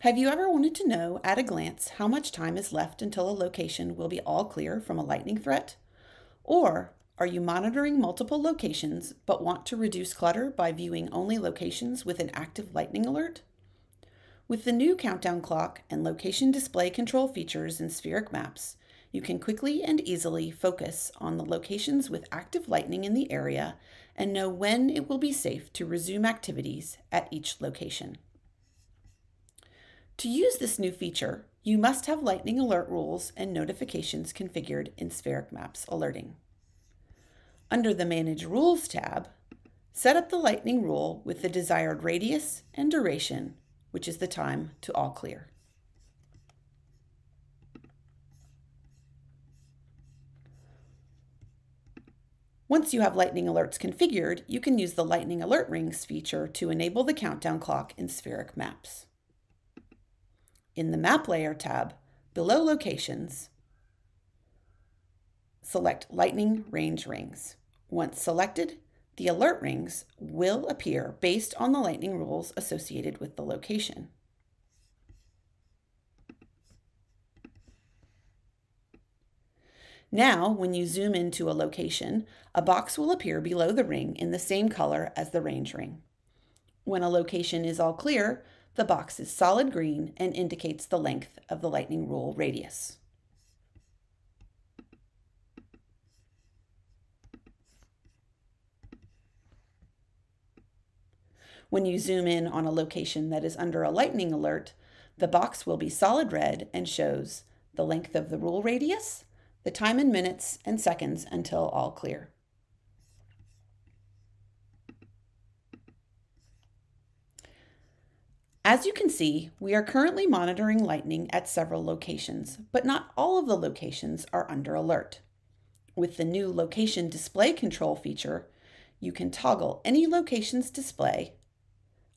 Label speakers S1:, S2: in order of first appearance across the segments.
S1: Have you ever wanted to know at a glance how much time is left until a location will be all clear from a lightning threat? Or are you monitoring multiple locations but want to reduce clutter by viewing only locations with an active lightning alert? With the new countdown clock and location display control features in Sferic Maps, you can quickly and easily focus on the locations with active lightning in the area and know when it will be safe to resume activities at each location. To use this new feature, you must have lightning alert rules and notifications configured in Sferic Maps Alerting. Under the Manage Rules tab, set up the lightning rule with the desired radius and duration, which is the time to all clear. Once you have lightning alerts configured, you can use the Lightning Alert Rings feature to enable the countdown clock in Sferic Maps. In the Map Layer tab, below Locations, select Lightning Range Rings. Once selected, the alert rings will appear based on the lightning rules associated with the location. Now, when you zoom into a location, a box will appear below the ring in the same color as the range ring. When a location is all clear, the box is solid green and indicates the length of the lightning rule radius. When you zoom in on a location that is under a lightning alert, the box will be solid red and shows the length of the rule radius, the time in minutes and seconds until all clear. As you can see, we are currently monitoring lightning at several locations, but not all of the locations are under alert. With the new location display control feature, you can toggle any location's display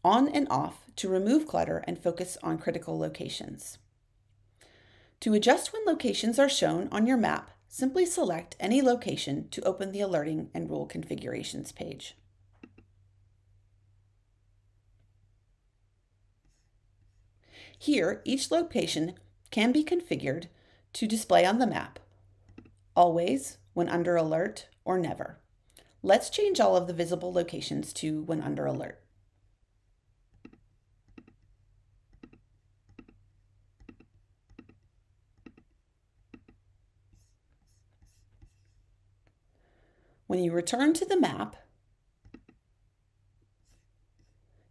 S1: on and off to remove clutter and focus on critical locations. To adjust when locations are shown on your map, simply select any location to open the Alerting and Rule Configurations page. Here, each location can be configured to display on the map, always, when under alert, or never. Let's change all of the visible locations to when under alert. When you return to the map,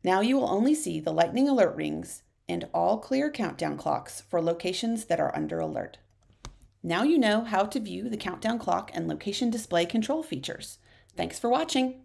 S1: now you will only see the lightning alert rings and all clear countdown clocks for locations that are under alert. Now you know how to view the countdown clock and location display control features. Thanks for watching.